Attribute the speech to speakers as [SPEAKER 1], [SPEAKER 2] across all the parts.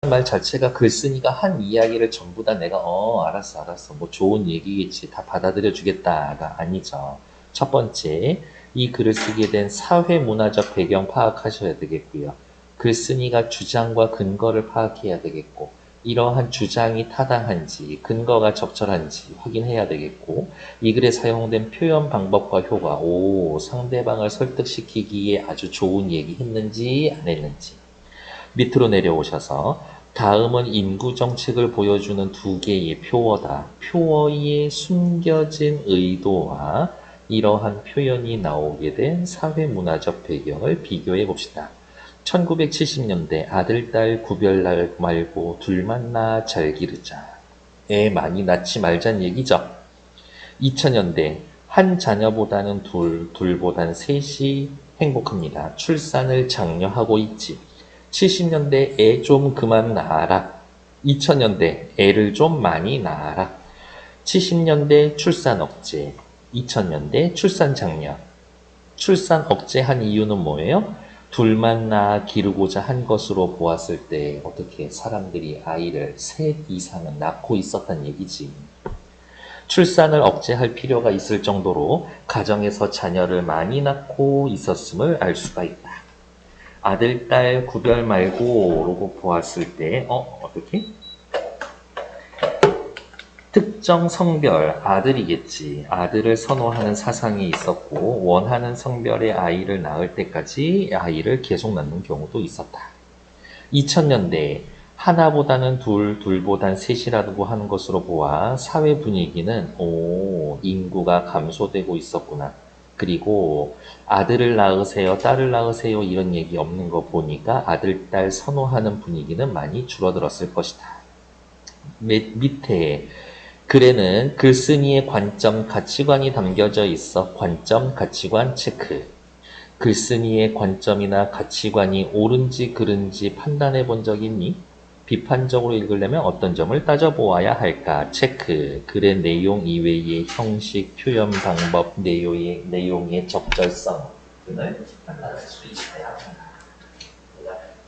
[SPEAKER 1] 말 자체가 글쓴이가 한 이야기를 전부 다 내가 알았어 뭐 좋은 얘기겠지 다 받아들여 주겠다가 아니죠. 첫 번째, 이 글을 쓰게 된 사회 문화적 배경 파악하셔야 되겠고요. 글쓴이가 주장과 근거를 파악해야 되겠고, 이러한 주장이 타당한지 근거가 적절한지 확인해야 되겠고, 이 글에 사용된 표현 방법과 효과, 상대방을 설득시키기에 아주 좋은 얘기 했는지 안 했는지. 밑으로 내려오셔서 다음은 인구 정책을 보여주는 두 개의 표어다. 표어에 숨겨진 의도와 이러한 표현이 나오게 된 사회문화적 배경을 비교해 봅시다. 1970년대 아들, 딸 구별 말고 둘만 낳아 잘 기르자. 애 많이 낳지 말자는 얘기죠. 2000년대 한 자녀보다는 둘보단 셋이 행복합니다. 출산을 장려하고 있지. 70년대 애 좀 그만 낳아라. 2000년대 애를 좀 많이 낳아라. 70년대 출산 억제, 2000년대 출산 장려. 출산 억제한 이유는 뭐예요? 둘만 낳아 기르고자 한 것으로 보았을 때 어떻게 사람들이 아이를 셋 이상은 낳고 있었단 얘기지. 출산을 억제할 필요가 있을 정도로 가정에서 자녀를 많이 낳고 있었음을 알 수가 있다. 아들, 딸 구별 말고 라고 보았을 때 어떻게? 특정 성별, 아들이겠지. 아들을 선호하는 사상이 있었고 원하는 성별의 아이를 낳을 때까지 아이를 계속 낳는 경우도 있었다. 2000년대 하나보다는 둘보단 셋이라고 하는 것으로 보아 사회 분위기는 인구가 감소되고 있었구나. 그리고 아들을 낳으세요, 딸을 낳으세요 이런 얘기 없는 거 보니까 아들, 딸 선호하는 분위기는 많이 줄어들었을 것이다. 밑에 글에는 글쓴이의 관점, 가치관이 담겨져 있어 관점, 가치관 체크. 글쓴이의 관점이나 가치관이 옳은지 그른지 판단해 본 적 있니? 비판적으로 읽으려면 어떤 점을 따져보아야 할까? 체크. 글의 내용 이외의 형식, 표현 방법, 내용의 적절성 등을 판단할 수 있어야 한다.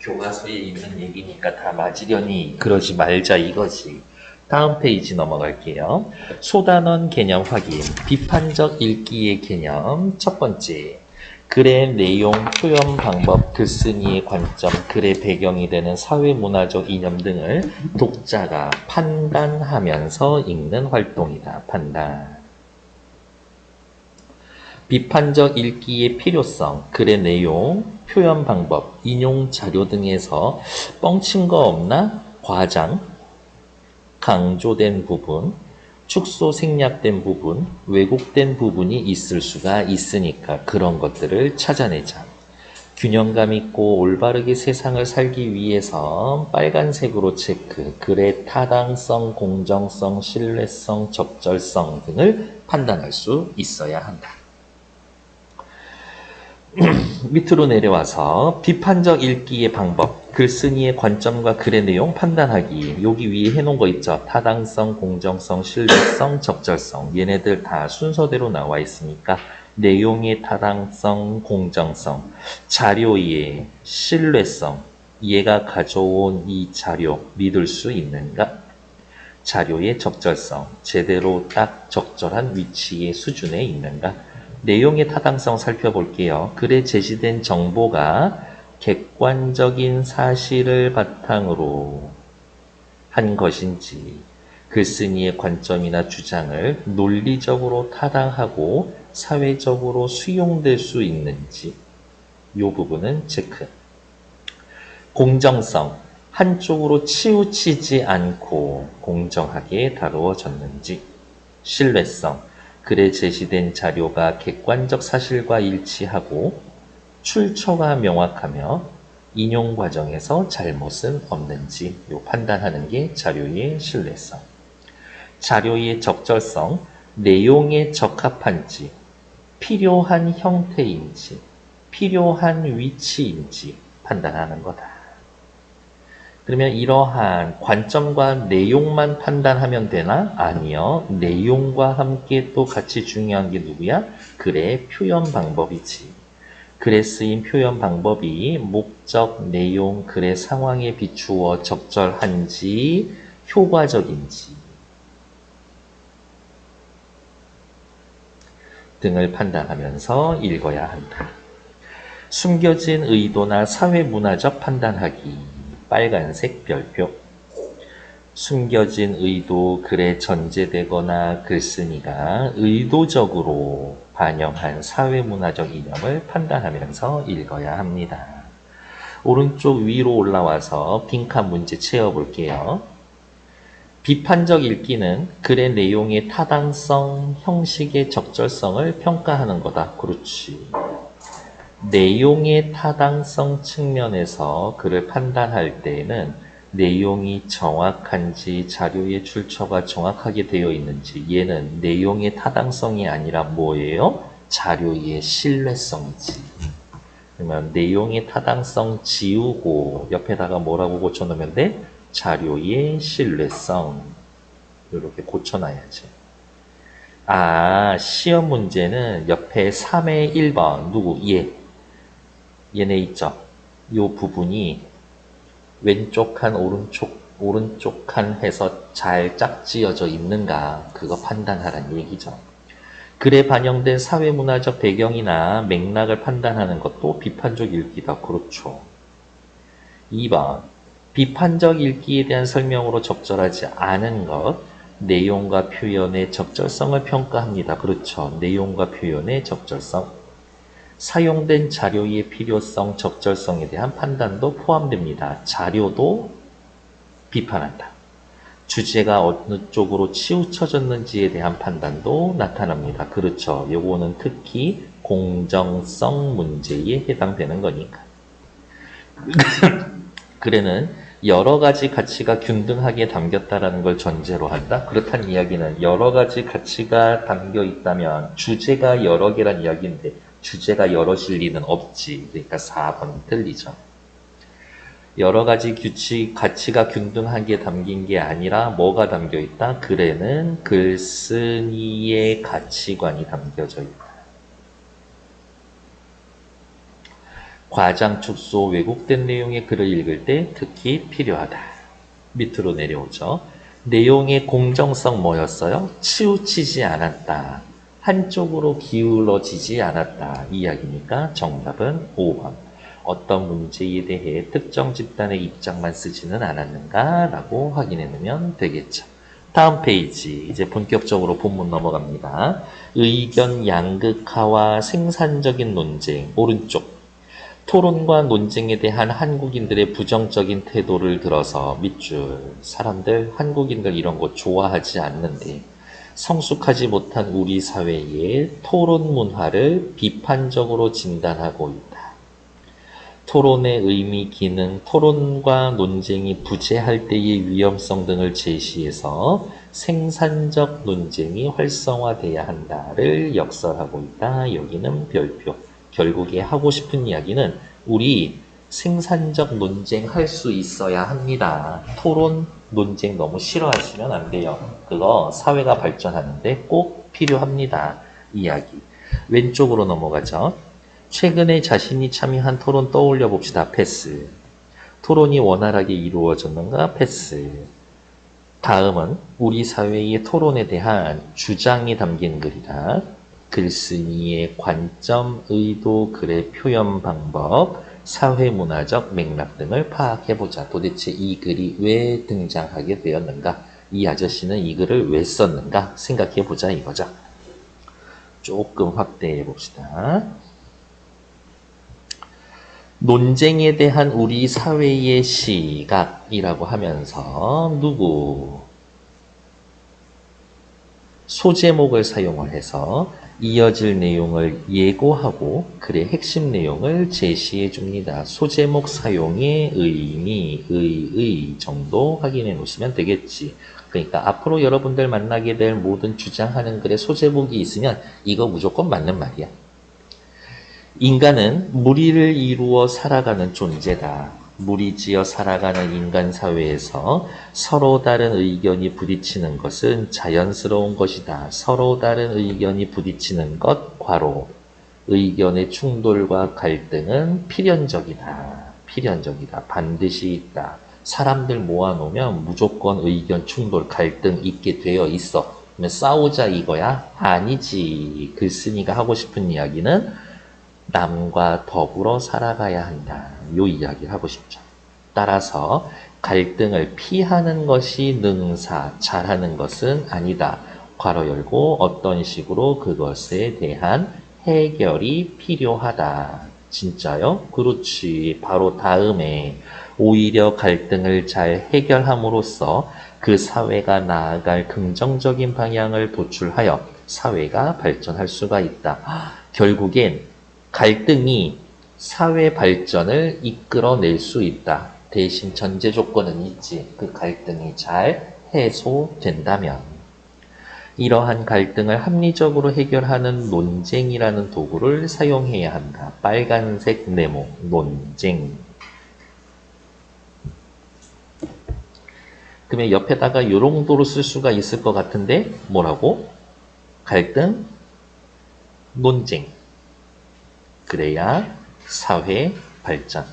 [SPEAKER 1] 교과서에 있는 얘기니까 다 맞으려니 그러지 말자 이거지. 다음 페이지 넘어갈게요. 소단원 개념 확인. 비판적 읽기의 개념. 첫 번째. 글의 내용, 표현 방법, 글쓴이의 관점, 글의 배경이 되는 사회문화적 이념 등을 독자가 판단하면서 읽는 활동이다. 판단. 비판적 읽기의 필요성, 글의 내용, 표현 방법, 인용 자료 등에서 뻥친 거 없나? 과장, 강조된 부분, 축소 생략된 부분, 왜곡된 부분이 있을 수가 있으니까 그런 것들을 찾아내자. 균형감 있고 올바르게 세상을 살기 위해서 빨간색으로 체크, 글의 타당성, 공정성, 신뢰성, 적절성 등을 판단할 수 있어야 한다. 밑으로 내려와서 비판적 읽기의 방법, 글쓴이의 관점과 글의 내용 판단하기. 여기 위에 해놓은 거 있죠. 타당성, 공정성, 신뢰성, 적절성. 얘네들 다 순서대로 나와 있으니까 내용의 타당성, 공정성, 자료의 신뢰성, 얘가 가져온 이 자료 믿을 수 있는가? 자료의 적절성, 제대로 딱 적절한 위치의 수준에 있는가? 내용의 타당성 살펴볼게요. 글에 제시된 정보가 객관적인 사실을 바탕으로 한 것인지, 글쓴이의 관점이나 주장을 논리적으로 타당하고 사회적으로 수용될 수 있는지, 이 부분은 체크. 공정성, 한쪽으로 치우치지 않고 공정하게 다루어졌는지. 신뢰성, 글에 제시된 자료가 객관적 사실과 일치하고 출처가 명확하며 인용 과정에서 잘못은 없는지 요 판단하는 게 자료의 신뢰성. 자료의 적절성, 내용에 적합한지, 필요한 형태인지, 필요한 위치인지 판단하는 거다. 그러면 이러한 관점과 내용만 판단하면 되나? 아니요. 내용과 함께 또 같이 중요한 게 누구야? 글의 표현 방법이지. 글에 쓰인 표현 방법이 목적, 내용, 글의 상황에 비추어 적절한지, 효과적인지 등을 판단하면서 읽어야 한다. 숨겨진 의도나 사회문화적 판단하기. 빨간색 별표. 숨겨진 의도, 글에 전제되거나 글쓴이가 의도적으로 반영한 사회문화적 이념을 판단하면서 읽어야 합니다. 오른쪽 위로 올라와서 빈칸 문제 채워볼게요. 비판적 읽기는 글의 내용의 타당성, 형식의 적절성을 평가하는 거다. 그렇지. 내용의 타당성 측면에서 글을 판단할 때에는 내용이 정확한지 자료의 출처가 정확하게 되어 있는지, 얘는 내용의 타당성이 아니라 뭐예요? 자료의 신뢰성이지. 그러면 내용의 타당성 지우고 옆에다가 뭐라고 고쳐놓으면 돼? 자료의 신뢰성. 이렇게 고쳐놔야지. 시험 문제는 옆에 3의 1번 누구? 얘네 있죠? 요 부분이 왼쪽 칸, 오른쪽 칸 해서 잘 짝지어져 있는가, 그거 판단하라는 얘기죠. 글에 반영된 사회문화적 배경이나 맥락을 판단하는 것도 비판적 읽기다. 그렇죠. 2번, 비판적 읽기에 대한 설명으로 적절하지 않은 것, 내용과 표현의 적절성을 평가합니다. 그렇죠. 내용과 표현의 적절성. 사용된 자료의 필요성, 적절성에 대한 판단도 포함됩니다. 자료도 비판한다. 주제가 어느 쪽으로 치우쳐졌는지에 대한 판단도 나타납니다. 그렇죠. 요거는 특히 공정성 문제에 해당되는 거니까. 글에는 여러 가지 가치가 균등하게 담겼다라는 걸 전제로 한다. 그렇다는 이야기는 여러 가지 가치가 담겨 있다면 주제가 여러 개란 이야기인데 주제가 여럿일 리는 없지. 그러니까 4번 틀리죠. 여러 가지 가치가 균등하게 담긴 게 아니라 뭐가 담겨 있다? 글에는 글쓴이의 가치관이 담겨져 있다. 과장, 축소, 왜곡된 내용의 글을 읽을 때 특히 필요하다. 밑으로 내려오죠. 내용의 공정성 뭐였어요? 치우치지 않았다. 한쪽으로 기울어지지 않았다. 이 이야기니까 정답은 5번. 어떤 문제에 대해 특정 집단의 입장만 쓰지는 않았는가? 라고 확인해 놓으면 되겠죠. 다음 페이지, 이제 본격적으로 본문 넘어갑니다. 의견 양극화와 생산적인 논쟁, 오른쪽. 토론과 논쟁에 대한 한국인들의 부정적인 태도를 들어서 밑줄, 사람들, 한국인들 이런 거 좋아하지 않는데 성숙하지 못한 우리 사회의 토론 문화를 비판적으로 진단하고 있다. 토론의 의미, 기능, 토론과 논쟁이 부재할 때의 위험성 등을 제시해서 생산적 논쟁이 활성화돼야 한다를 역설하고 있다. 여기는 별표. 결국에 하고 싶은 이야기는 우리 생산적 논쟁 할 수 있어야 합니다. 토론, 논쟁 너무 싫어하시면 안 돼요. 그거 사회가 발전하는데 꼭 필요합니다. 이야기. 왼쪽으로 넘어가죠. 최근에 자신이 참여한 토론 떠올려 봅시다. 패스. 토론이 원활하게 이루어졌는가? 패스. 다음은 우리 사회의 토론에 대한 주장이 담긴 글이다. 글쓴이의 관점, 의도, 글의 표현 방법, 사회문화적 맥락 등을 파악해보자. 도대체 이 글이 왜 등장하게 되었는가? 이 아저씨는 이 글을 왜 썼는가? 생각해보자 이거죠. 조금 확대해 봅시다. 논쟁에 대한 우리 사회의 시각이라고 하면서 누구? 소제목을 사용을 해서 이어질 내용을 예고하고 글의 핵심 내용을 제시해 줍니다. 소제목 사용의 의미, 의 정도 확인해 놓으시면 되겠지. 그러니까 앞으로 여러분들 만나게 될 모든 주장하는 글의 소제목이 있으면 이거 무조건 맞는 말이야. 인간은 무리를 이루어 살아가는 존재다. 무리지어 살아가는 인간 사회에서 서로 다른 의견이 부딪히는 것은 자연스러운 것이다. 서로 다른 의견이 부딪히는 것, 괄호. 의견의 충돌과 갈등은 필연적이다. 필연적이다. 반드시 있다. 사람들 모아놓으면 무조건 의견 충돌, 갈등 있게 되어 있어. 그러면 싸우자 이거야? 아니지. 글쓴이가 하고 싶은 이야기는 남과 더불어 살아가야 한다. 요 이야기를 하고 싶죠. 따라서 갈등을 피하는 것이 능사, 잘하는 것은 아니다. 괄호 열고 어떤 식으로 그것에 대한 해결이 필요하다. 진짜요? 그렇지. 바로 다음에 오히려 갈등을 잘 해결함으로써 그 사회가 나아갈 긍정적인 방향을 도출하여 사회가 발전할 수가 있다. 결국엔 갈등이 사회 발전을 이끌어낼 수 있다. 대신 전제 조건은 있지. 그 갈등이 잘 해소된다면. 이러한 갈등을 합리적으로 해결하는 논쟁이라는 도구를 사용해야 한다. 빨간색 네모, 논쟁. 그러면 옆에다가 요 정도로 쓸 수가 있을 것 같은데 뭐라고? 갈등, 논쟁. 그래야 사회 발전.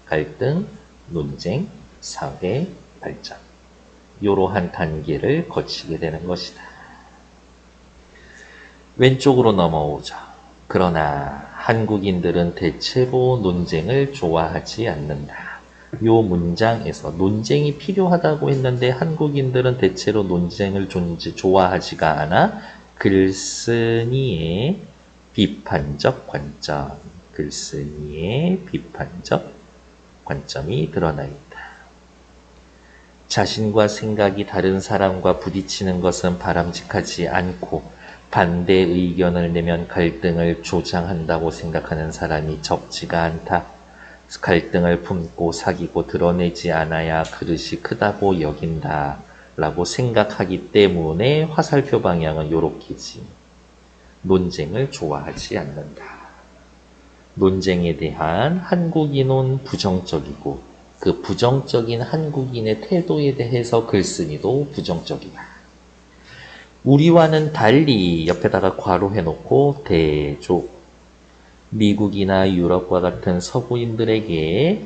[SPEAKER 1] 갈등, 논쟁, 사회 발전. 이러한 단계를 거치게 되는 것이다. 왼쪽으로 넘어오자. 그러나 한국인들은 대체로 논쟁을 좋아하지 않는다. 요 문장에서 논쟁이 필요하다고 했는데 한국인들은 대체로 논쟁을 좋아하지가 않아. 글쓴이의 비판적 관점. 글쓴이의 비판적 관점이 드러나 있다. 자신과 생각이 다른 사람과 부딪히는 것은 바람직하지 않고 반대 의견을 내면 갈등을 조장한다고 생각하는 사람이 적지가 않다. 갈등을 품고 사귀고 드러내지 않아야 그릇이 크다고 여긴다. 라고 생각하기 때문에 화살표 방향은 요렇게지. 논쟁을 좋아하지 않는다. 논쟁에 대한 한국인은 부정적이고 그 부정적인 한국인의 태도에 대해서 글쓴이도 부정적이다. 우리와는 달리 옆에다가 괄호해놓고 대조. 미국이나 유럽과 같은 서구인들에게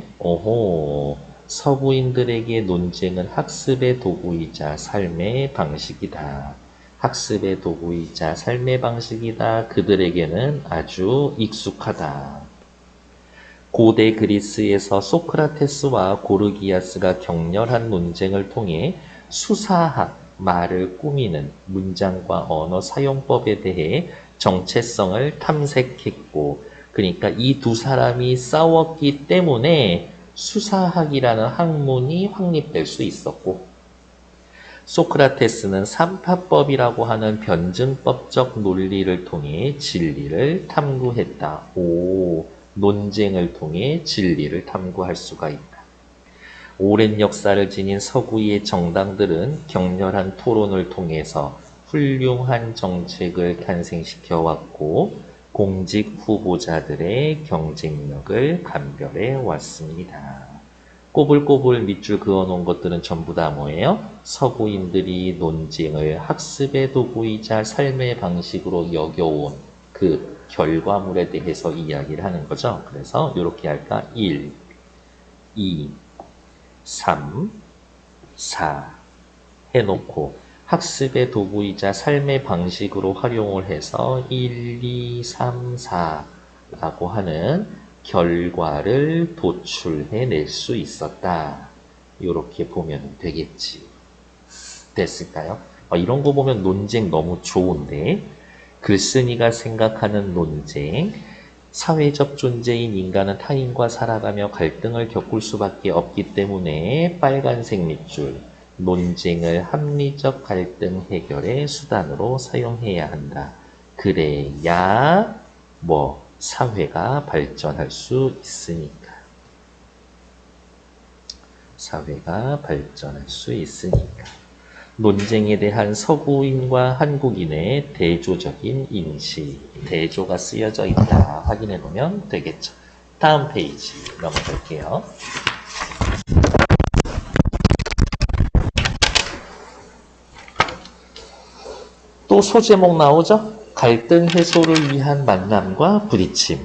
[SPEAKER 1] 서구인들에게 논쟁은 학습의 도구이자 삶의 방식이다. 학습의 도구이자 삶의 방식이다. 그들에게는 아주 익숙하다. 고대 그리스에서 소크라테스와 고르기아스가 격렬한 논쟁을 통해 수사학, 말을 꾸미는 문장과 언어 사용법에 대해 정체성을 탐색했고, 그러니까 이 두 사람이 싸웠기 때문에 수사학이라는 학문이 확립될 수 있었고, 소크라테스는 삼파법이라고 하는 변증법적 논리를 통해 진리를 탐구했다. 논쟁을 통해 진리를 탐구할 수가 있다. 오랜 역사를 지닌 서구의 정당들은 격렬한 토론을 통해서 훌륭한 정책을 탄생시켜 왔고 공직 후보자들의 경쟁력을 감별해 왔습니다. 꼬불꼬불 밑줄 그어놓은 것들은 전부 다 뭐예요? 서구인들이 논쟁을 학습의 도구이자 삶의 방식으로 여겨온 그 결과물에 대해서 이야기를 하는 거죠. 그래서 이렇게 할까? 1, 2, 3, 4 해놓고 학습의 도구이자 삶의 방식으로 활용을 해서 1, 2, 3, 4라고 하는 결과를 도출해낼 수 있었다. 이렇게 보면 되겠지. 됐을까요? 이런 거 보면 논쟁 너무 좋은데 글쓴이가 생각하는 논쟁, 사회적 존재인 인간은 타인과 살아가며 갈등을 겪을 수밖에 없기 때문에 빨간색 밑줄, 논쟁을 합리적 갈등 해결의 수단으로 사용해야 한다. 그래야 사회가 발전할 수 있으니까. 사회가 발전할 수 있으니까. 논쟁에 대한 서구인과 한국인의 대조적인 인식, 대조가 쓰여져 있다. 확인해 보면 되겠죠. 다음 페이지 넘어갈게요. 또 소제목 나오죠? 갈등 해소를 위한 만남과 부딪힘.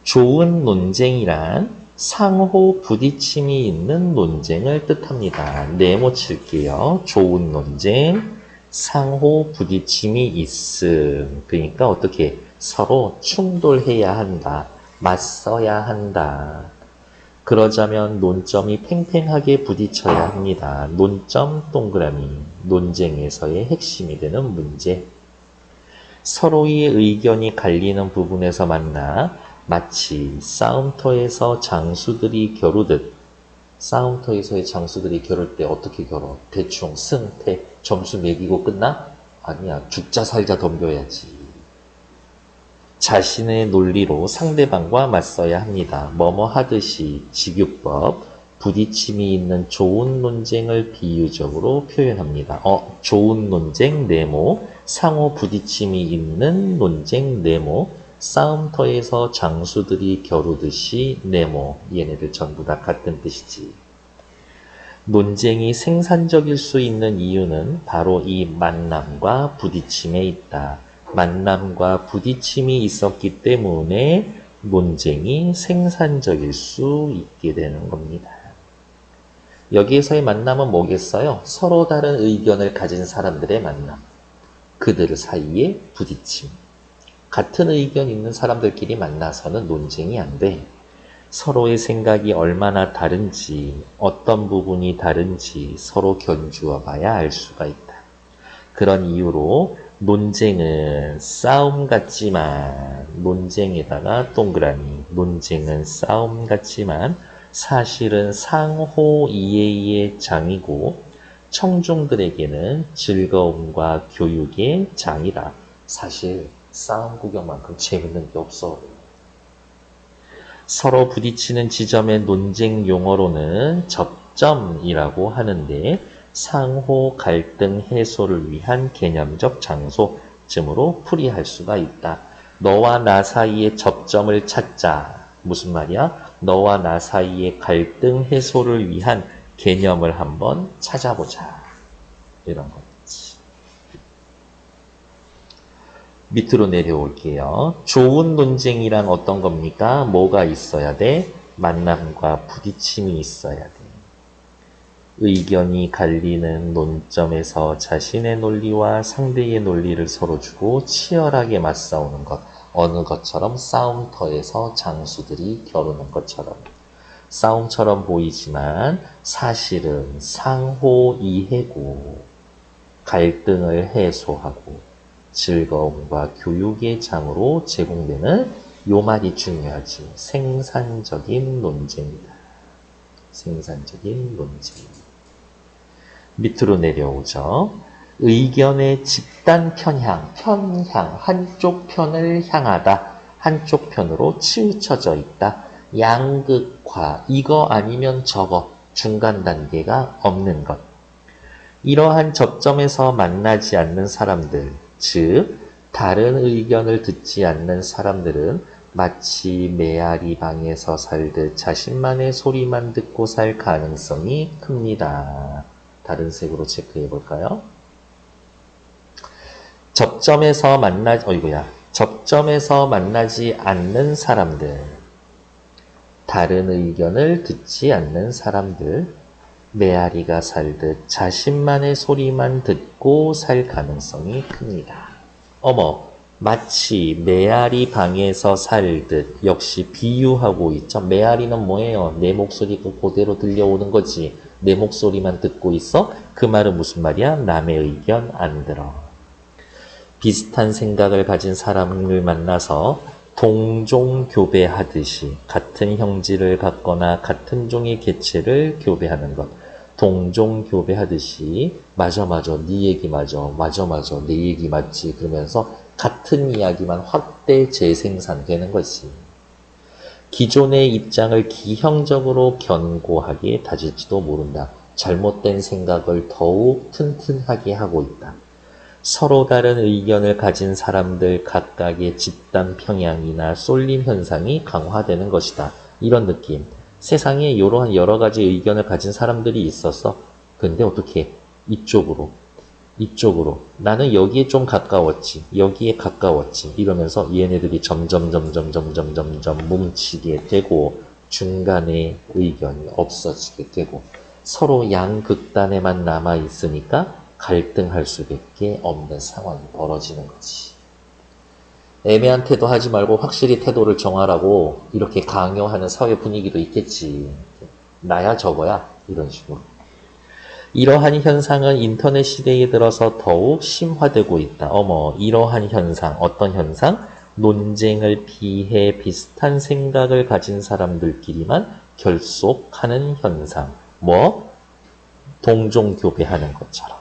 [SPEAKER 1] 좋은 논쟁이란 상호 부딪힘이 있는 논쟁을 뜻합니다. 네모 칠게요. 좋은 논쟁, 상호 부딪힘이 있음. 그러니까 어떻게 서로 충돌해야 한다. 맞서야 한다. 그러자면 논점이 팽팽하게 부딪혀야 합니다. 논점 동그라미, 논쟁에서의 핵심이 되는 문제. 서로의 의견이 갈리는 부분에서 만나 마치 싸움터에서 장수들이 겨루듯, 싸움터에서의 장수들이 겨룰 때 어떻게 겨뤄? 대충 승패 점수 매기고 끝나? 아니야, 죽자 살자 덤벼야지. 자신의 논리로 상대방과 맞서야 합니다. 뭐뭐 하듯이 직유법, 부딪힘이 있는 좋은 논쟁을 비유적으로 표현합니다. 좋은 논쟁 네모, 상호 부딪힘이 있는 논쟁 네모, 싸움터에서 장수들이 겨루듯이 네모. 얘네들 전부 다 같은 뜻이지. 논쟁이 생산적일 수 있는 이유는 바로 이 만남과 부딪힘에 있다. 만남과 부딪힘이 있었기 때문에 논쟁이 생산적일 수 있게 되는 겁니다. 여기에서의 만남은 뭐겠어요? 서로 다른 의견을 가진 사람들의 만남. 그들 사이의 부딪힘. 같은 의견 있는 사람들끼리 만나서는 논쟁이 안 돼. 서로의 생각이 얼마나 다른지, 어떤 부분이 다른지 서로 견주어 봐야 알 수가 있다. 그런 이유로 논쟁은 싸움 같지만, 논쟁에다가 동그라미, 논쟁은 싸움 같지만 사실은 상호 이해의 장이고 청중들에게는 즐거움과 교육의 장이다. 사실 싸움 구경만큼 재밌는 게 없어. 서로 부딪히는 지점의 논쟁 용어로는 접점이라고 하는데 상호 갈등 해소를 위한 개념적 장소쯤으로 풀이할 수가 있다. 너와 나 사이의 접점을 찾자. 무슨 말이야? 너와 나 사이의 갈등 해소를 위한 개념을 한번 찾아보자. 이런 거지. 밑으로 내려올게요. 좋은 논쟁이란 어떤 겁니까? 뭐가 있어야 돼? 만남과 부딪힘이 있어야 돼. 의견이 갈리는 논점에서 자신의 논리와 상대의 논리를 서로 주고 치열하게 맞싸우는 것. 어느 것처럼 싸움터에서 장수들이 겨루는 것처럼. 싸움처럼 보이지만 사실은 상호 이해고 갈등을 해소하고 즐거움과 교육의 장으로 제공되는 요 말이 중요하지. 생산적인 논쟁이다. 생산적인 논쟁. 밑으로 내려오죠. 의견의 집단 편향, 한쪽 편을 향하다. 한쪽 편으로 치우쳐져 있다. 양극화, 이거 아니면 저거, 중간 단계가 없는 것. 이러한 접점에서 만나지 않는 사람들, 즉 다른 의견을 듣지 않는 사람들은 마치 메아리 방에서 살듯 자신만의 소리만 듣고 살 가능성이 큽니다. 다른 색으로 체크해 볼까요? 접점에서 만나지 않는 사람들, 다른 의견을 듣지 않는 사람들, 메아리가 살듯 자신만의 소리만 듣고 살 가능성이 큽니다. 마치 메아리 방에서 살듯 역시 비유하고 있죠. 메아리는 뭐예요? 내 목소리가 그대로 들려오는 거지. 내 목소리만 듣고 있어? 그 말은 무슨 말이야? 남의 의견 안 들어. 비슷한 생각을 가진 사람을 만나서 동종 교배하듯이 같은 형질을 갖거나 같은 종의 개체를 교배하는 것. 동종 교배하듯이 맞아 네 얘기 맞아 내 얘기 맞지 그러면서 같은 이야기만 확대 재생산되는 것이 기존의 입장을 기형적으로 견고하게 다질지도 모른다. 잘못된 생각을 더욱 튼튼하게 하고 있다. 서로 다른 의견을 가진 사람들 각각의 집단 평양이나 쏠림 현상이 강화되는 것이다. 이런 느낌. 세상에 이러한 여러 가지 의견을 가진 사람들이 있었어. 근데 어떻게 이쪽으로 이쪽으로. 나는 여기에 좀 가까웠지. 여기에 가까웠지. 이러면서 얘네들이 점점 뭉치게 되고 중간에 의견이 없어지게 되고 서로 양극단에만 남아 있으니까 갈등할 수밖에 없는 상황이 벌어지는 거지. 애매한 태도 하지 말고 확실히 태도를 정하라고 이렇게 강요하는 사회 분위기도 있겠지. 나야 저거야 이런 식으로. 이러한 현상은 인터넷 시대에 들어서 더욱 심화되고 있다. 어머, 이러한 현상, 어떤 현상? 논쟁을 피해 비슷한 생각을 가진 사람들끼리만 결속하는 현상. 뭐? 동종교배하는 것처럼.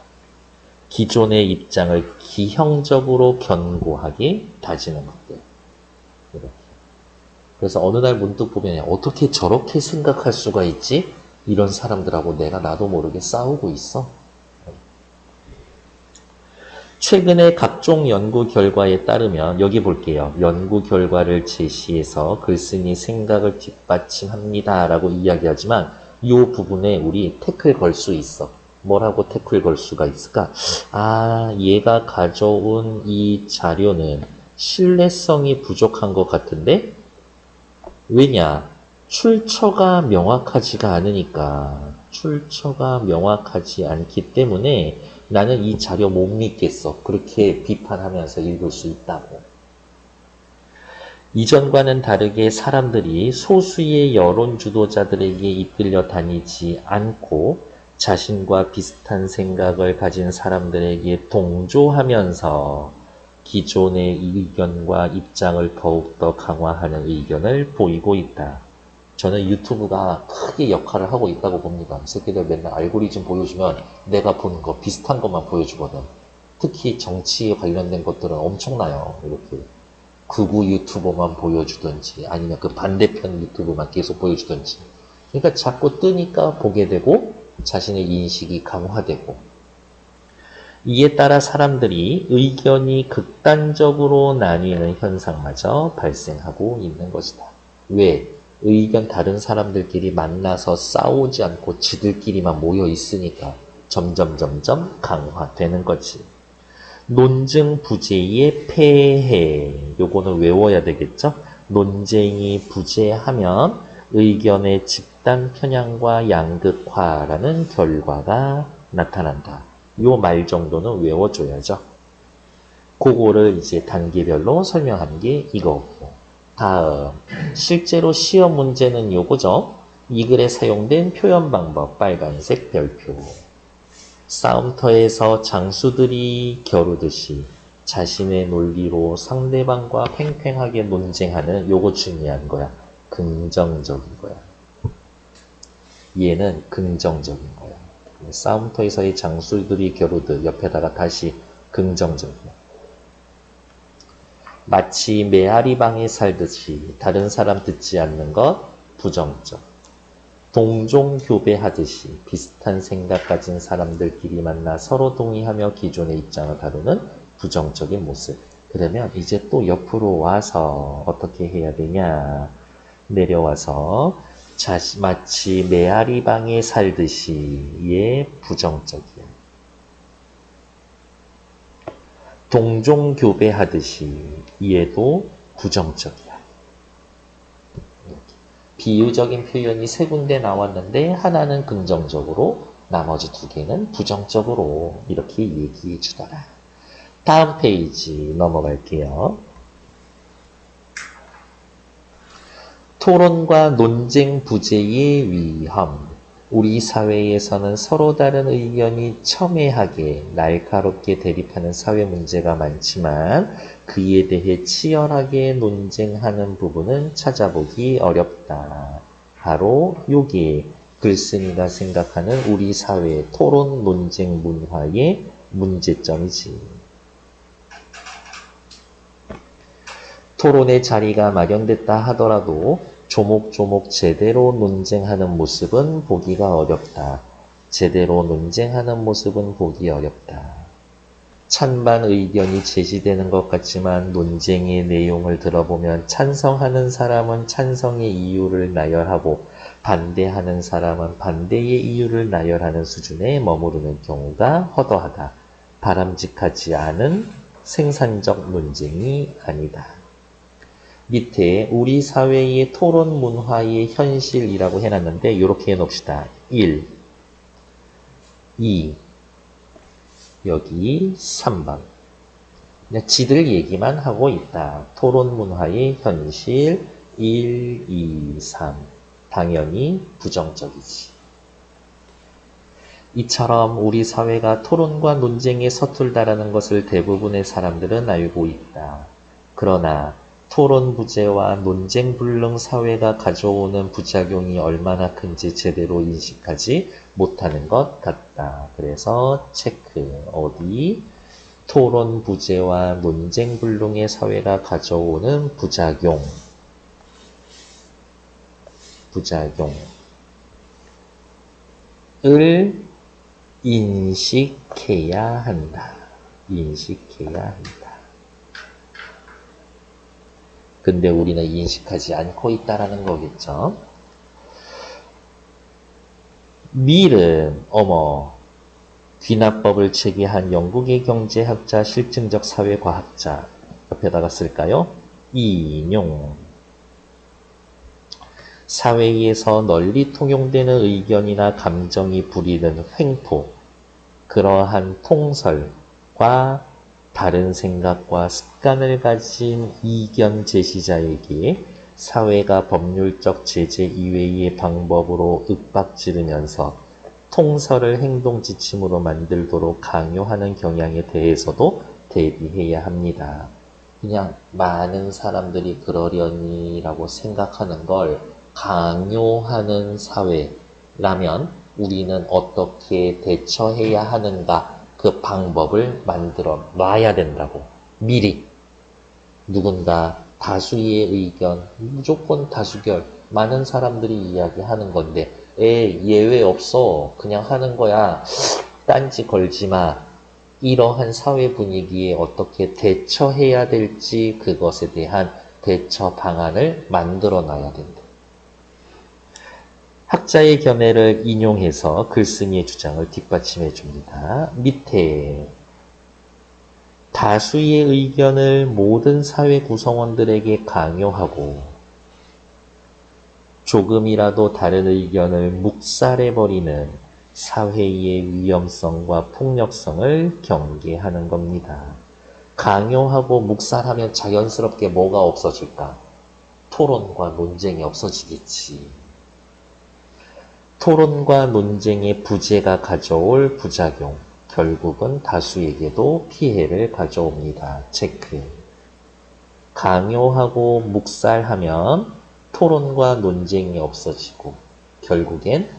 [SPEAKER 1] 기존의 입장을 기형적으로 견고하게 다지는 것들. 이렇게. 그래서 어느 날 문득 보면 어떻게 저렇게 생각할 수가 있지? 이런 사람들하고 내가 나도 모르게 싸우고 있어. 최근에 각종 연구 결과에 따르면 여기 볼게요. 연구 결과를 제시해서 글쓴이 생각을 뒷받침합니다 라고 이야기하지만 이 부분에 우리 태클 걸 수 있어. 뭐라고 태클 걸 수가 있을까? 아, 얘가 가져온 이 자료는 신뢰성이 부족한 것 같은데? 왜냐? 출처가 명확하지가 않으니까. 출처가 명확하지 않기 때문에 나는 이 자료 못 믿겠어. 그렇게 비판하면서 읽을 수 있다고. 이전과는 다르게 사람들이 소수의 여론 주도자들에게 이끌려 다니지 않고 자신과 비슷한 생각을 가진 사람들에게 동조하면서 기존의 의견과 입장을 더욱더 강화하는 의견을 보이고 있다. 저는 유튜브가 크게 역할을 하고 있다고 봅니다. 이 새끼들 맨날 알고리즘 보여주면 내가 보는 거 비슷한 것만 보여주거든. 특히 정치에 관련된 것들은 엄청나요. 이렇게 극우 유튜버만 보여주든지 아니면 그 반대편 유튜브만 계속 보여주든지. 그러니까 자꾸 뜨니까 보게 되고 자신의 인식이 강화되고 이에 따라 사람들이 의견이 극단적으로 나뉘는 현상마저 발생하고 있는 것이다. 왜? 의견 다른 사람들끼리 만나서 싸우지 않고 지들끼리만 모여 있으니까 점점 강화되는 거지. 논증 부재의 폐해. 요거는 외워야 되겠죠? 논쟁이 부재하면 의견의 집단 편향과 양극화라는 결과가 나타난다. 요 말 정도는 외워줘야죠. 그거를 이제 단계별로 설명하는 게 이거고. 다음, 실제로 시험 문제는 요거죠. 이 글에 사용된 표현 방법, 빨간색 별표. 싸움터에서 장수들이 겨루듯이 자신의 논리로 상대방과 팽팽하게 논쟁하는 요거 중요한 거야. 긍정적인 거야. 얘는 긍정적인 거야. 싸움터에서의 장수들이 겨루듯 옆에다가 다시 긍정적이야. 마치 메아리방에 살듯이 다른 사람 듣지 않는 것 부정적. 동종교배하듯이 비슷한 생각 가진 사람들끼리 만나 서로 동의하며 기존의 입장을 다루는 부정적인 모습. 그러면 이제 또 옆으로 와서 어떻게 해야 되냐. 내려와서 마치 메아리방에 살듯이 얘 부정적이야. 동종교배하듯이 얘도 부정적이야. 비유적인 표현이 세 군데 나왔는데 하나는 긍정적으로 나머지 두 개는 부정적으로 이렇게 얘기해 주더라. 다음 페이지 넘어갈게요. 토론과 논쟁 부재의 위험. 우리 사회에서는 서로 다른 의견이 첨예하게 날카롭게 대립하는 사회 문제가 많지만 그에 대해 치열하게 논쟁하는 부분은 찾아보기 어렵다. 바로 요게 글쓴이가 생각하는 우리 사회의 토론 논쟁 문화의 문제점이지. 토론의 자리가 마련됐다 하더라도 조목조목 제대로 논쟁하는 모습은 보기가 어렵다. 제대로 논쟁하는 모습은 보기 어렵다. 찬반 의견이 제시되는 것 같지만 논쟁의 내용을 들어보면 찬성하는 사람은 찬성의 이유를 나열하고 반대하는 사람은 반대의 이유를 나열하는 수준에 머무르는 경우가 허다하다. 바람직하지 않은 생산적 논쟁이 아니다. 밑에 우리 사회의 토론 문화의 현실이라고 해놨는데 이렇게 해놓읍시다. 1, 2, 여기 3번. 그냥 지들 얘기만 하고 있다. 토론 문화의 현실 1, 2, 3. 당연히 부정적이지. 이처럼 우리 사회가 토론과 논쟁에 서툴다라는 것을 대부분의 사람들은 알고 있다. 그러나 토론 부재와 논쟁 불능 사회가 가져오는 부작용이 얼마나 큰지 제대로 인식하지 못하는 것 같다. 그래서 체크. 어디? 토론 부재와 논쟁 불능의 사회가 가져오는 부작용을 인식해야 한다. 인식해야 한다. 근데 우리는 인식하지 않고 있다라는 거겠죠. 밀은 귀납법을 체계한 영국의 경제학자, 실증적 사회과학자 옆에다가 쓸까요? 인용. 사회에서 널리 통용되는 의견이나 감정이 부리는 횡포, 그러한 통설과 다른 생각과 습관을 가진 이견 제시자에게 사회가 법률적 제재 이외의 방법으로 윽박지르면서 통설을 행동 지침으로 만들도록 강요하는 경향에 대해서도 대비해야 합니다. 그냥 많은 사람들이 그러려니라고 생각하는 걸 강요하는 사회라면 우리는 어떻게 대처해야 하는가 그 방법을 만들어 놔야 된다고. 미리 누군가 다수의 의견, 무조건 다수결, 많은 사람들이 이야기하는 건데 예외 없어. 그냥 하는 거야. 딴지 걸지 마. 이러한 사회 분위기에 어떻게 대처해야 될지 그것에 대한 대처 방안을 만들어 놔야 된다. 학자의 견해를 인용해서 글쓴이의 주장을 뒷받침해 줍니다. 밑에 다수의 의견을 모든 사회 구성원들에게 강요하고 조금이라도 다른 의견을 묵살해버리는 사회의 위험성과 폭력성을 경계하는 겁니다. 강요하고 묵살하면 자연스럽게 뭐가 없어질까? 토론과 논쟁이 없어지겠지. 토론과 논쟁의 부재가 가져올 부작용, 결국은 다수에게도 피해를 가져옵니다. 체크. 강요하고 묵살하면 토론과 논쟁이 없어지고 결국엔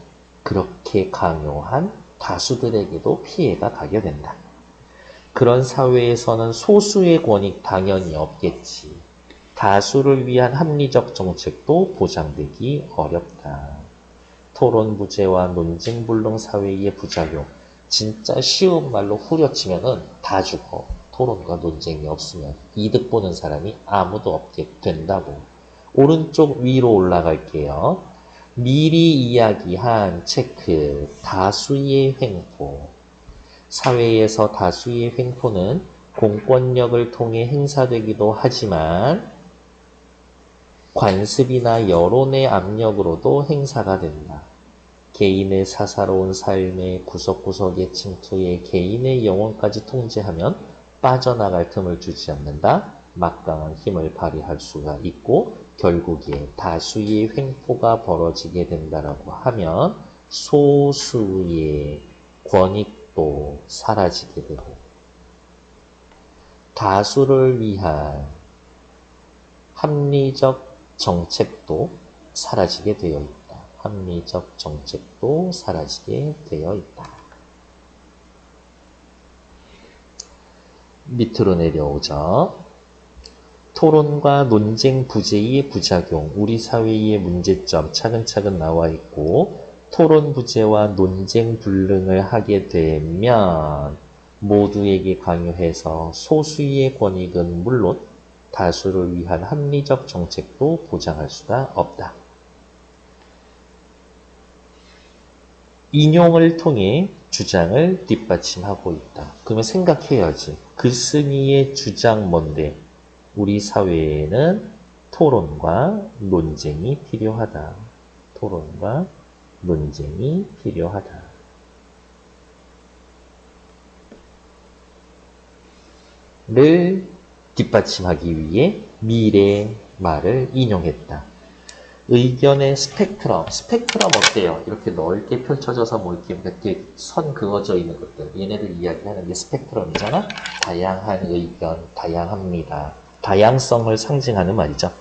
[SPEAKER 1] 그렇게 강요한 다수들에게도 피해가 가게 된다. 그런 사회에서는 소수의 권익 당연히 없겠지. 다수를 위한 합리적 정책도 보장되기 어렵다. 토론 부재와 논쟁 불능 사회의 부작용. 진짜 쉬운 말로 후려치면은 다 죽어. 토론과 논쟁이 없으면 이득 보는 사람이 아무도 없게 된다고. 오른쪽 위로 올라갈게요. 미리 이야기한 체크. 다수의 횡포. 사회에서 다수의 횡포는 공권력을 통해 행사되기도 하지만 관습이나 여론의 압력으로도 행사가 된다. 개인의 사사로운 삶의 구석구석의 침투에 개인의 영혼까지 통제하면 빠져나갈 틈을 주지 않는다. 막강한 힘을 발휘할 수가 있고 결국에 다수의 횡포가 벌어지게 된다라고 하면 소수의 권익도 사라지게 되고 다수를 위한 합리적 정책도 사라지게 되어 있다. 합리적 정책도 사라지게 되어 있다. 밑으로 내려오죠. 토론과 논쟁 부재의 부작용, 우리 사회의 문제점 차근차근 나와 있고 토론 부재와 논쟁 불능을 하게 되면 모두에게 강요해서 소수의 권익은 물론 다수를 위한 합리적 정책도 보장할 수가 없다. 인용을 통해 주장을 뒷받침하고 있다. 그러면 생각해야지. 글쓴이의 주장 뭔데? 우리 사회에는 토론과 논쟁이 필요하다. 토론과 논쟁이 필요하다. 를 뒷받침하기 위해 미래의 말을 인용했다. 의견의 스펙트럼 어때요? 이렇게 넓게 펼쳐져서 뭐 이렇게 선 그어져 있는 것들. 얘네들 이야기하는 게 스펙트럼이잖아? 다양한 의견, 다양합니다. 다양성을 상징하는 말이죠.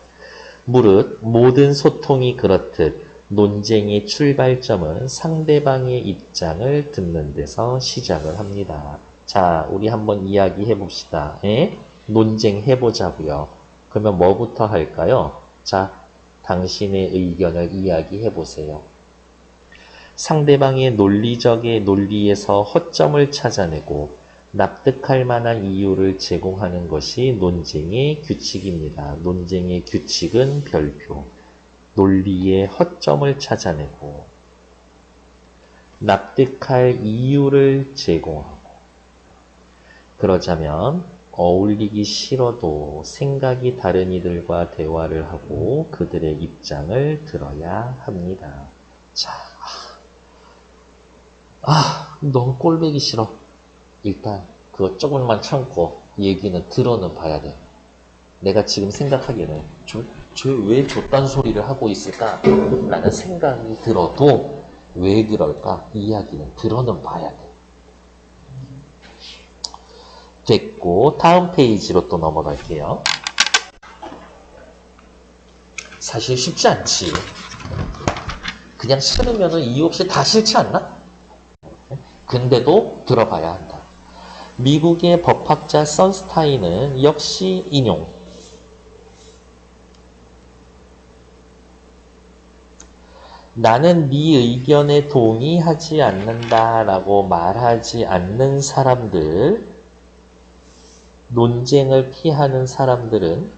[SPEAKER 1] 무릇 모든 소통이 그렇듯 논쟁의 출발점은 상대방의 입장을 듣는 데서 시작을 합니다. 자, 우리 한번 이야기해 봅시다. 예? 논쟁해 보자고요. 그러면 뭐부터 할까요? 자, 당신의 의견을 이야기해 보세요. 상대방의 논리적의 논리에서 허점을 찾아내고 납득할 만한 이유를 제공하는 것이 논쟁의 규칙입니다. 논쟁의 규칙은 별표. 논리의 허점을 찾아내고 납득할 이유를 제공하고 그러자면 어울리기 싫어도 생각이 다른 이들과 대화를 하고 그들의 입장을 들어야 합니다. 자, 너무 꼴보기 싫어. 일단 그거 조금만 참고 얘기는 들어는 봐야 돼. 내가 지금 생각하기에는 저 왜 저딴 소리를 하고 있을까? 라는 생각이 들어도 왜 그럴까? 이야기는 들어는 봐야 돼. 됐고 다음 페이지로 또 넘어갈게요. 사실 쉽지 않지. 그냥 싫으면 이유 없이 다 싫지 않나? 근데도 들어봐야 한다. 미국의 법학자 선스타인은 역시 인용. 나는 네 의견에 동의하지 않는다 라고 말하지 않는 사람들, 논쟁을 피하는 사람들은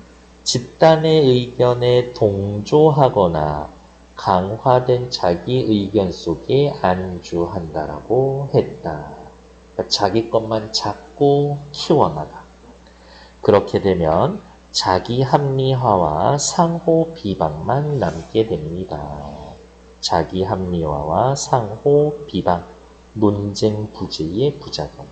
[SPEAKER 1] 집단의 의견에 동조하거나 강화된 자기 의견 속에 안주한다라고 했다. 그러니까 자기 것만 잡고 키워나가. 그렇게 되면 자기 합리화와 상호 비방만 남게 됩니다. 자기 합리화와 상호 비방, 논쟁 부재의 부작용.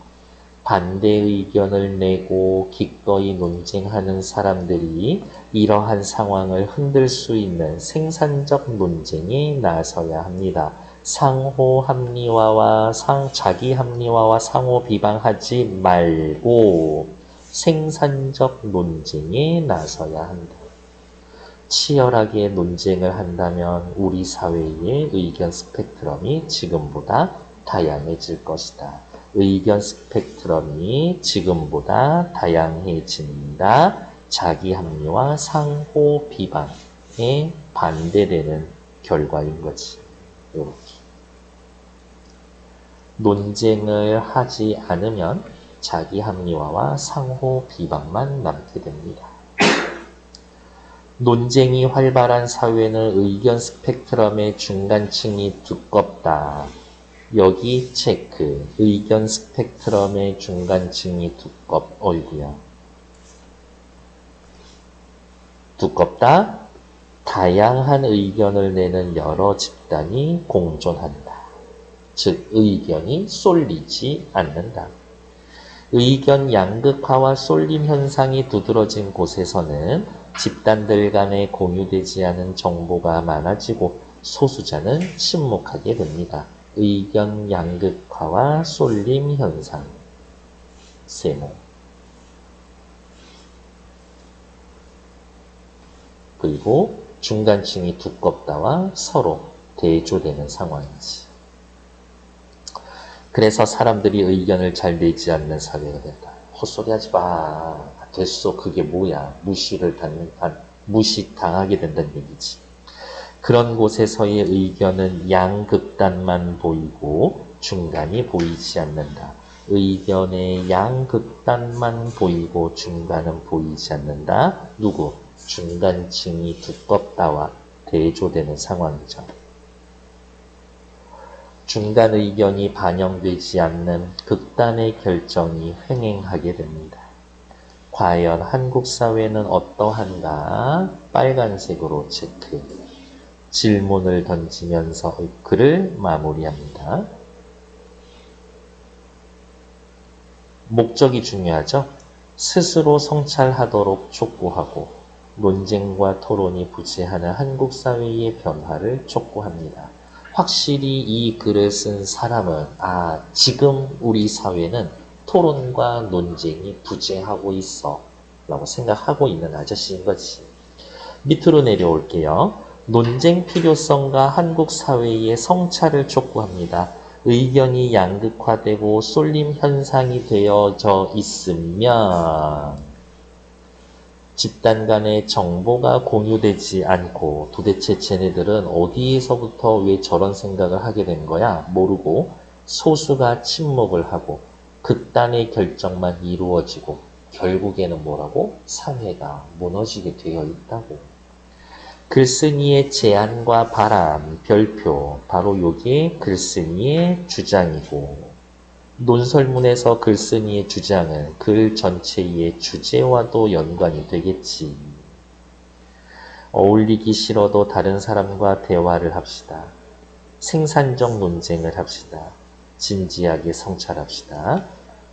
[SPEAKER 1] 반대 의견을 내고 기꺼이 논쟁하는 사람들이 이러한 상황을 흔들 수 있는 생산적 논쟁에 나서야 합니다. 상호 합리화와 자기 합리화와 상호 비방하지 말고 생산적 논쟁에 나서야 한다. 치열하게 논쟁을 한다면 우리 사회의 의견 스펙트럼이 지금보다 다양해질 것이다. 의견 스펙트럼이 지금보다 다양해진다. 자기 합리와 상호 비방에 반대되는 결과인 거지. 이렇게. 논쟁을 하지 않으면 자기 합리화와 상호 비방만 남게 됩니다. 논쟁이 활발한 사회는 의견 스펙트럼의 중간층이 두껍다. 여기 체크. 의견 스펙트럼의 중간층이 어이구야. 두껍다. 다양한 의견을 내는 여러 집단이 공존한다. 즉, 의견이 쏠리지 않는다. 의견 양극화와 쏠림 현상이 두드러진 곳에서는 집단들 간에 공유되지 않은 정보가 많아지고 소수자는 침묵하게 됩니다. 의견 양극화와 쏠림 현상. 세모. 그리고 중간층이 두껍다와 서로 대조되는 상황이지. 그래서 사람들이 의견을 잘 내지 않는 사회가 된다. 헛소리 하지 마. 됐어. 그게 뭐야. 무시당하게 된다는 얘기지. 그런 곳에서의 의견은 양극단만 보이고 중간이 보이지 않는다. 의견의 양극단만 보이고 중간은 보이지 않는다. 누구? 중간층이 두껍다와 대조되는 상황이죠. 중간 의견이 반영되지 않는 극단의 결정이 횡행하게 됩니다. 과연 한국 사회는 어떠한가? 빨간색으로 체크. 질문을 던지면서 글을 마무리합니다. 목적이 중요하죠. 스스로 성찰하도록 촉구하고 논쟁과 토론이 부재하는 한국 사회의 변화를 촉구합니다. 확실히 이 글을 쓴 사람은 지금 우리 사회는 토론과 논쟁이 부재하고 있어 라고 생각하고 있는 아저씨인 거지. 밑으로 내려올게요. 논쟁 필요성과 한국 사회의 성찰을 촉구합니다. 의견이 양극화되고 쏠림 현상이 되어져 있으면 집단 간의 정보가 공유되지 않고 도대체 쟤네들은 어디에서부터 왜 저런 생각을 하게 된 거야? 모르고 소수가 침묵을 하고 극단의 결정만 이루어지고 결국에는 뭐라고? 사회가 무너지게 되어 있다고. 글쓴이의 제안과 바람, 별표, 바로 요게 글쓴이의 주장이고 논설문에서 글쓴이의 주장은 글 전체의 주제와도 연관이 되겠지. 어울리기 싫어도 다른 사람과 대화를 합시다. 생산적 논쟁을 합시다. 진지하게 성찰합시다.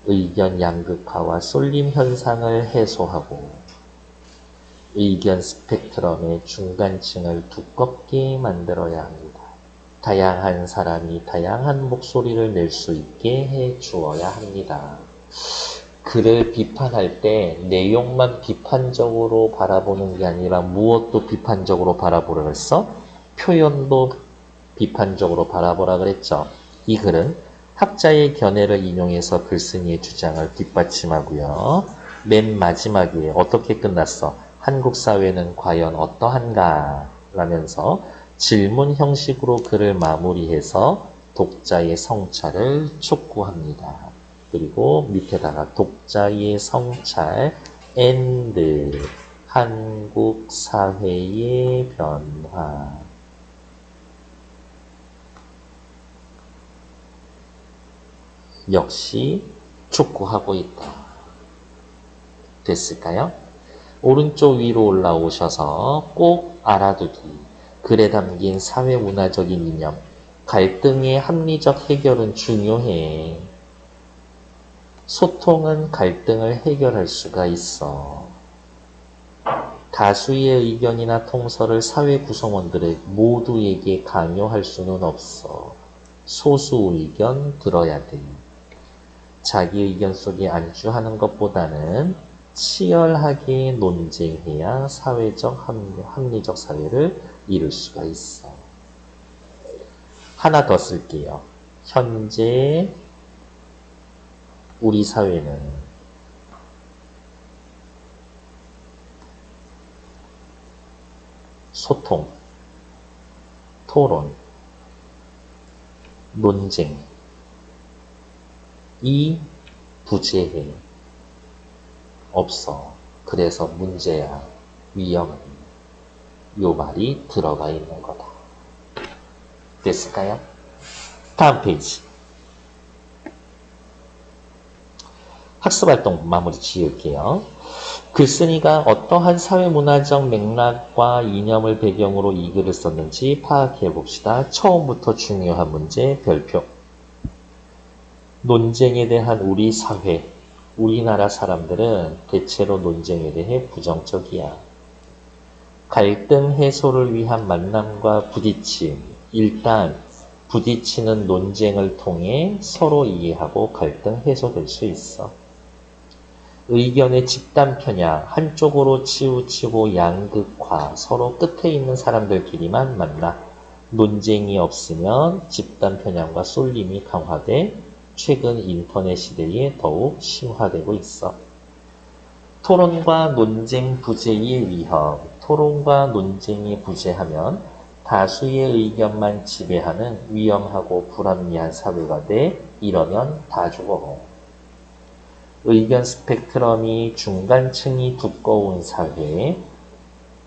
[SPEAKER 1] 의견 양극화와 쏠림 현상을 해소하고 의견 스펙트럼의 중간층을 두껍게 만들어야 합니다. 다양한 사람이 다양한 목소리를 낼 수 있게 해 주어야 합니다. 글을 비판할 때 내용만 비판적으로 바라보는 게 아니라 무엇도 비판적으로 바라보라 그랬어? 표현도 비판적으로 바라보라 그랬죠. 이 글은 학자의 견해를 인용해서 글쓴이의 주장을 뒷받침하고요. 맨 마지막에 어떻게 끝났어? 한국 사회는 과연 어떠한가? 라면서 질문 형식으로 글을 마무리해서 독자의 성찰을 촉구합니다. 그리고 밑에다가 독자의 성찰 and 한국 사회의 변화. 역시 촉구하고 있다. 됐을까요? 오른쪽 위로 올라오셔서 꼭 알아두기. 글에 담긴 사회문화적인 이념. 갈등의 합리적 해결은 중요해. 소통은 갈등을 해결할 수가 있어. 다수의 의견이나 통설을 사회 구성원들의 모두에게 강요할 수는 없어. 소수 의견 들어야 돼. 자기 의견 속에 안주하는 것보다는 치열하게 논쟁해야 사회적 합리적 사회를 이룰 수가 있어. 하나 더 쓸게요. 현재 우리 사회는 소통, 토론, 논쟁 이 부재해. 없어. 그래서 문제야. 위험해. 요 말이 들어가 있는 거다. 됐을까요? 다음 페이지. 학습활동 마무리 지을게요. 글쓴이가 어떠한 사회문화적 맥락과 이념을 배경으로 이 글을 썼는지 파악해 봅시다. 처음부터 중요한 문제 별표. 논쟁에 대한 우리 사회, 우리나라 사람들은 대체로 논쟁에 대해 부정적이야. 갈등 해소를 위한 만남과 부딪힘. 일단 부딪히는 논쟁을 통해 서로 이해하고 갈등 해소될 수 있어. 의견의 집단 편향, 한쪽으로 치우치고 양극화, 서로 끝에 있는 사람들끼리만 만나. 논쟁이 없으면 집단 편향과 쏠림이 강화돼 최근 인터넷 시대에 더욱 심화되고 있어. 토론과 논쟁 부재의 위험. 토론과 논쟁이 부재하면 다수의 의견만 지배하는 위험하고 불합리한 사회가 돼. 이러면 다 죽어. 의견 스펙트럼이 중간층이 두꺼운 사회.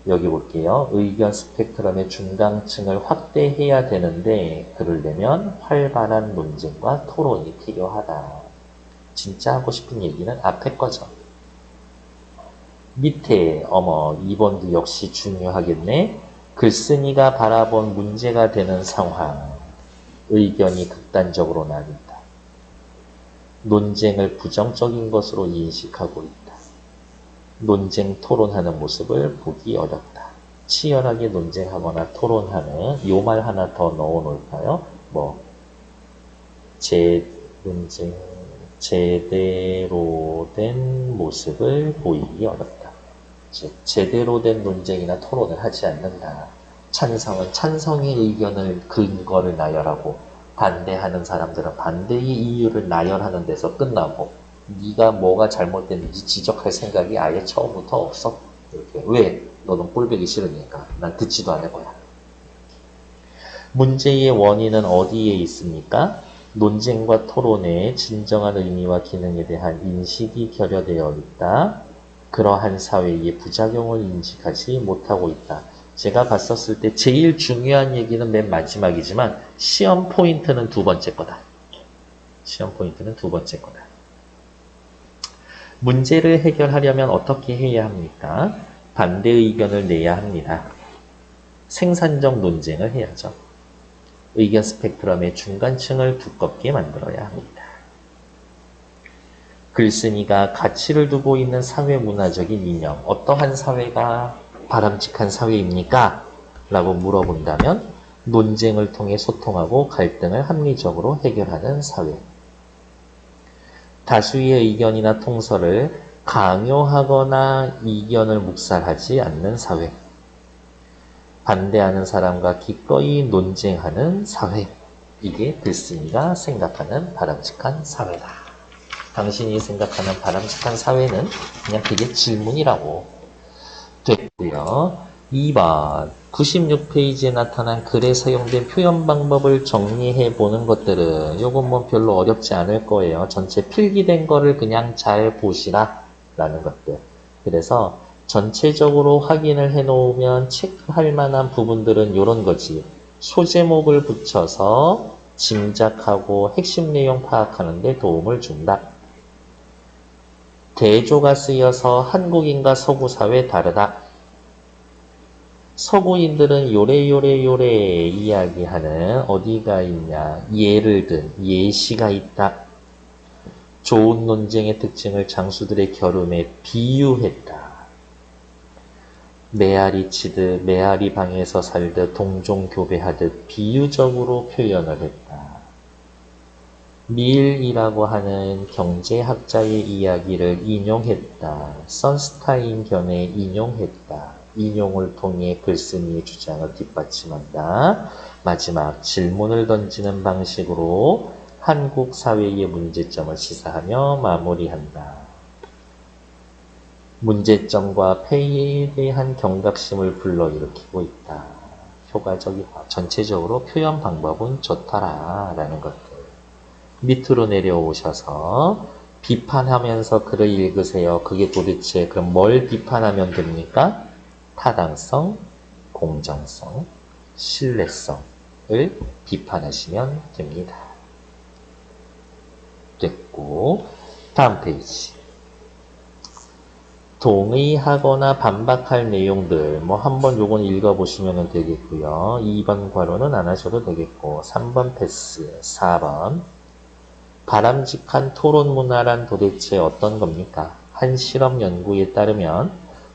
[SPEAKER 1] 여기 볼게요. 의견 스펙트럼의 중간층을 확대해야 되는데 그러려면 활발한 논쟁과 토론이 필요하다. 진짜 하고 싶은 얘기는 앞에 거죠. 밑에 2번도 역시 중요하겠네. 글쓴이가 바라본 문제가 되는 상황. 의견이 극단적으로 나뉜다. 논쟁을 부정적인 것으로 인식하고 있다. 논쟁 토론하는 모습을 보기 어렵다. 치열하게 논쟁하거나 토론하는 요 말 하나 더 넣어 놓을까요? 논쟁 제대로 된 모습을 보이기 어렵다. 즉 제대로 된 논쟁이나 토론을 하지 않는다. 찬성은 찬성의 의견을 근거를 나열하고 반대하는 사람들은 반대의 이유를 나열하는 데서 끝나고 네가 뭐가 잘못됐는지 지적할 생각이 아예 처음부터 없어. 이렇게. 왜? 너는 꼴보기 싫으니까. 난 듣지도 않을 거야. 문제의 원인은 어디에 있습니까? 논쟁과 토론의 진정한 의미와 기능에 대한 인식이 결여되어 있다. 그러한 사회의 부작용을 인식하지 못하고 있다. 제가 봤었을 때 제일 중요한 얘기는 맨 마지막이지만 시험 포인트는 두 번째 거다. 시험 포인트는 두 번째 거다. 문제를 해결하려면 어떻게 해야 합니까? 반대 의견을 내야 합니다. 생산적 논쟁을 해야죠. 의견 스펙트럼의 중간층을 두껍게 만들어야 합니다. 글쓴이가 가치를 두고 있는 사회문화적인 이념, 어떠한 사회가 바람직한 사회입니까? 라고 물어본다면 논쟁을 통해 소통하고 갈등을 합리적으로 해결하는 사회. 다수의 의견이나 통설을 강요하거나 이견을 묵살하지 않는 사회. 반대하는 사람과 기꺼이 논쟁하는 사회. 이게 글쓴이가 생각하는 바람직한 사회다. 당신이 생각하는 바람직한 사회는 그냥 그게 질문이라고 됐고요. 2번 96페이지에 나타난 글에 사용된 표현 방법을 정리해 보는 것들은 요건 뭐 별로 어렵지 않을 거예요. 전체 필기된 거를 그냥 잘 보시라 라는 것들. 그래서 전체적으로 확인을 해 놓으면 체크할 만한 부분들은 이런 거지. 소제목을 붙여서 짐작하고 핵심 내용 파악하는 데 도움을 준다. 대조가 쓰여서 한국인과 서구 사회 다르다. 서구인들은 요래 이야기하는 어디가 있냐. 예를 든 예시가 있다. 좋은 논쟁의 특징을 장수들의 결음에 비유했다. 메아리 치듯 메아리 방에서 살듯 동종 교배하듯 비유적으로 표현을 했다. 밀이라고 하는 경제학자의 이야기를 인용했다. 선스타인 견해 인용했다. 인용을 통해 글쓴이의 주장을 뒷받침한다. 마지막 질문을 던지는 방식으로 한국 사회의 문제점을 시사하며 마무리한다. 문제점과 폐해에 대한 경각심을 불러일으키고 있다. 효과적이다. 전체적으로 표현 방법은 좋더라 라는 것들. 밑으로 내려오셔서 비판하면서 글을 읽으세요. 그게 도대체 그럼 뭘 비판하면 됩니까? 타당성, 공정성, 신뢰성을 비판하시면 됩니다. 됐고 다음 페이지. 동의하거나 반박할 내용들 한번 요건 읽어보시면 되겠고요. 2번 괄호는 안 하셔도 되겠고 3번 패스, 4번 바람직한 토론 문화란 도대체 어떤 겁니까? 한 실험 연구에 따르면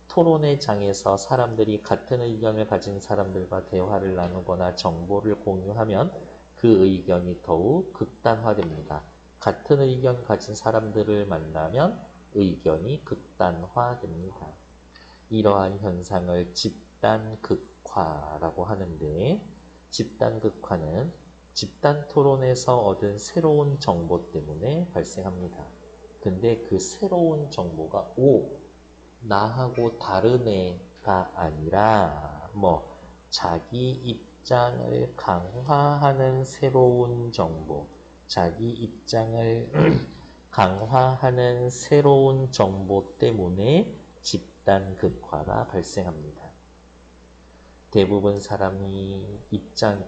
[SPEAKER 1] 토론의 장에서 사람들이 같은 의견을 가진 사람들과 대화를 나누거나 정보를 공유하면 그 의견이 더욱 극단화됩니다. 같은 의견 가진 사람들을 만나면 의견이 극단화됩니다. 이러한 현상을 집단극화라고 하는데 집단극화는 집단 토론에서 얻은 새로운 정보 때문에 발생합니다. 근데 그 새로운 정보가 나하고 다른 애가 아니라 자기 입장을 강화하는 새로운 정보, 자기 입장을 강화하는 새로운 정보 때문에 집단 극화가 발생합니다. 대부분 사람이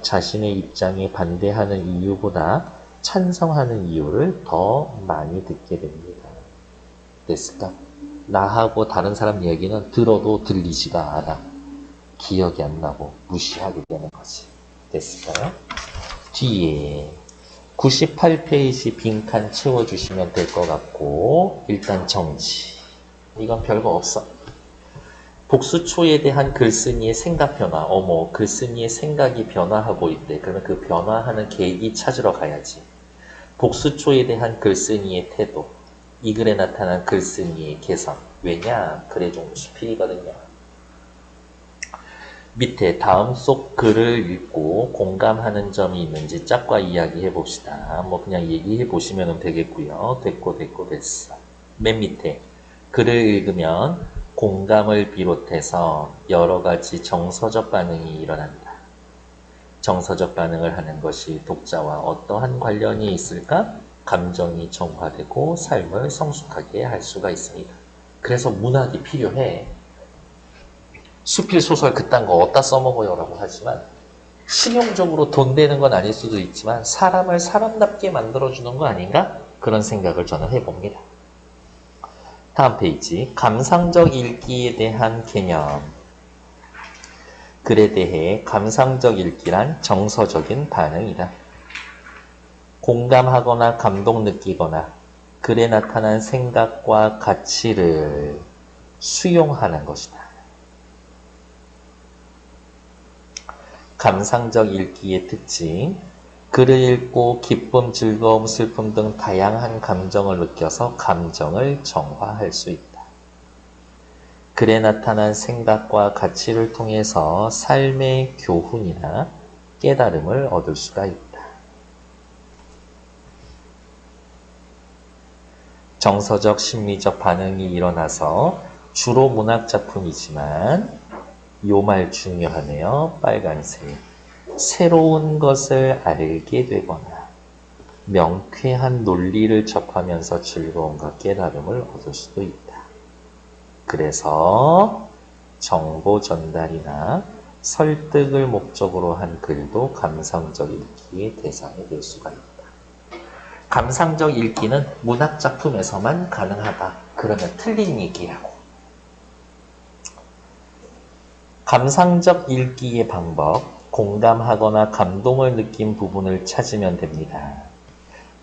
[SPEAKER 1] 자신의 입장에 반대하는 이유보다 찬성하는 이유를 더 많이 듣게 됩니다. 됐을까? 나하고 다른 사람 얘기는 들어도 들리지가 않아. 기억이 안 나고 무시하게 되는 거지. 됐을까요? 뒤에 98페이지 빈칸 채워주시면 될 것 같고, 일단 정지. 이건 별거 없어. 복수초에 대한 글쓴이의 생각 변화. 어머, 글쓴이의 생각이 변화하고 있대. 그러면 그 변화하는 계기 찾으러 가야지. 복수초에 대한 글쓴이의 태도. 이 글에 나타난 글쓴이의 개성. 왜냐? 글의 종류 수필이거든요. 밑에 다음 속 글을 읽고 공감하는 점이 있는지 짝과 이야기해 봅시다. 뭐 그냥 얘기해 보시면 되겠고요. 됐고 됐어. 맨 밑에 글을 읽으면 공감을 비롯해서 여러 가지 정서적 반응이 일어난다. 정서적 반응을 하는 것이 독자와 어떠한 관련이 있을까? 감정이 정화되고 삶을 성숙하게 할 수가 있습니다. 그래서 문학이 필요해. 수필 소설 그딴 거 어디다 써먹어요 라고 하지만 실용적으로 돈 되는 건 아닐 수도 있지만 사람을 사람답게 만들어주는 거 아닌가? 그런 생각을 저는 해봅니다. 다음 페이지, 감상적 읽기에 대한 개념. 글에 대해 감상적 읽기란 정서적인 반응이다. 공감하거나 감동 느끼거나 글에 나타난 생각과 가치를 수용하는 것이다. 감상적 읽기의 특징, 글을 읽고 기쁨, 즐거움, 슬픔 등 다양한 감정을 느껴서 감정을 정화할 수 있다. 글에 나타난 생각과 가치를 통해서 삶의 교훈이나 깨달음을 얻을 수가 있다. 정서적, 심리적 반응이 일어나서 주로 문학작품이지만 요 말 중요하네요. 빨간색. 새로운 것을 알게 되거나 명쾌한 논리를 접하면서 즐거움과 깨달음을 얻을 수도 있다. 그래서 정보 전달이나 설득을 목적으로 한 글도 감상적 읽기의 대상이 될 수가 있다. 감상적 읽기는 문학작품에서만 가능하다. 그러면 틀린 얘기라고. 감상적 읽기의 방법, 공감하거나 감동을 느낀 부분을 찾으면 됩니다.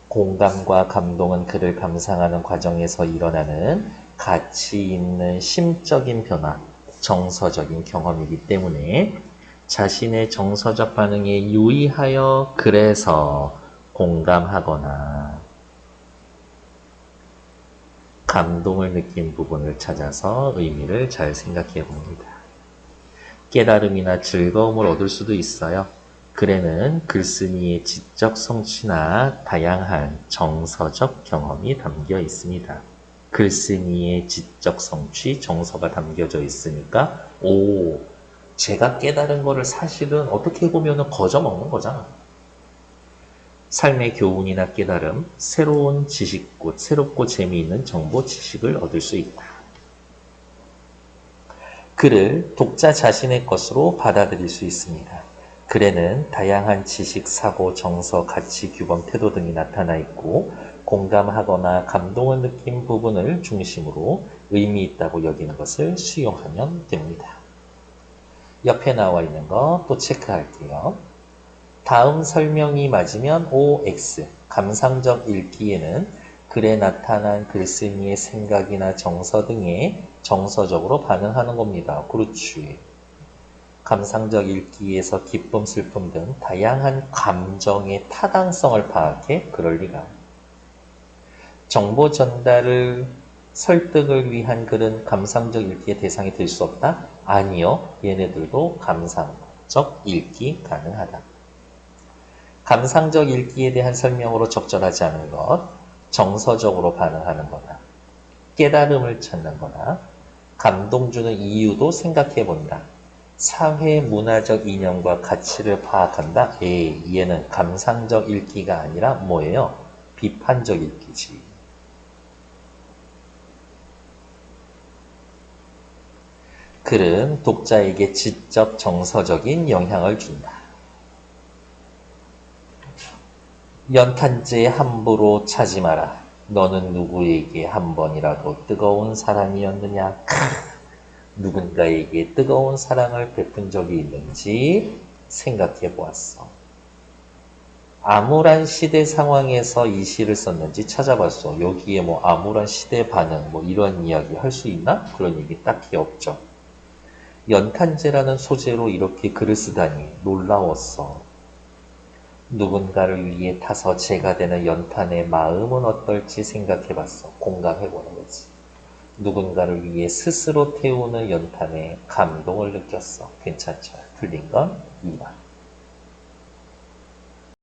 [SPEAKER 1] 공감과 감동은 글을 감상하는 과정에서 일어나는 가치 있는 심적인 변화, 정서적인 경험이기 때문에 자신의 정서적 반응에 유의하여 그래서 공감하거나 감동을 느낀 부분을 찾아서 의미를 잘 생각해 봅니다. 깨달음이나 즐거움을 얻을 수도 있어요. 글에는 글쓴이의 지적 성취나 다양한 정서적 경험이 담겨 있습니다. 글쓴이의 지적 성취, 정서가 담겨져 있으니까 제가 깨달은 거를 사실은 어떻게 보면 거저먹는 거잖아. 삶의 교훈이나 깨달음, 새로운 지식꽃, 새롭고 재미있는 정보 지식을 얻을 수 있다. 글을 독자 자신의 것으로 받아들일 수 있습니다. 글에는 다양한 지식, 사고, 정서, 가치, 규범, 태도 등이 나타나 있고 공감하거나 감동을 느낀 부분을 중심으로 의미 있다고 여기는 것을 수용하면 됩니다. 옆에 나와 있는 거 또 체크할게요. 다음 설명이 맞으면 OX, 감상적 읽기에는 글에 나타난 글쓴이의 생각이나 정서 등에 정서적으로 반응하는 겁니다. 그렇지. 감상적 읽기에서 기쁨, 슬픔 등 다양한 감정의 타당성을 파악해? 그럴 리가. 정보 전달을 설득을 위한 글은 감상적 읽기의 대상이 될 수 없다? 아니요. 얘네들도 감상적 읽기 가능하다. 감상적 읽기에 대한 설명으로 적절하지 않은 것, 정서적으로 반응하는 거나 깨달음을 찾는 거나 감동 주는 이유도 생각해 본다. 사회 문화적 이념과 가치를 파악한다. 얘는 감상적 읽기가 아니라 뭐예요? 비판적 읽기지. 글은 독자에게 지적 정서적인 영향을 준다. 연탄재 함부로 차지 마라. 너는 누구에게 한 번이라도 뜨거운 사랑이었느냐? 누군가에게 뜨거운 사랑을 베푼 적이 있는지 생각해 보았어. 암울한 시대 상황에서 이 시를 썼는지 찾아봤어. 여기에 뭐 암울한 시대 반응 뭐 이런 이야기 할 수 있나? 그런 얘기 딱히 없죠. 연탄재라는 소재로 이렇게 글을 쓰다니 놀라웠어. 누군가를 위해 타서 재가 되는 연탄의 마음은 어떨지 생각해봤어. 공감해보는 거지. 누군가를 위해 스스로 태우는 연탄에 감동을 느꼈어. 괜찮죠? 틀린 건 2번.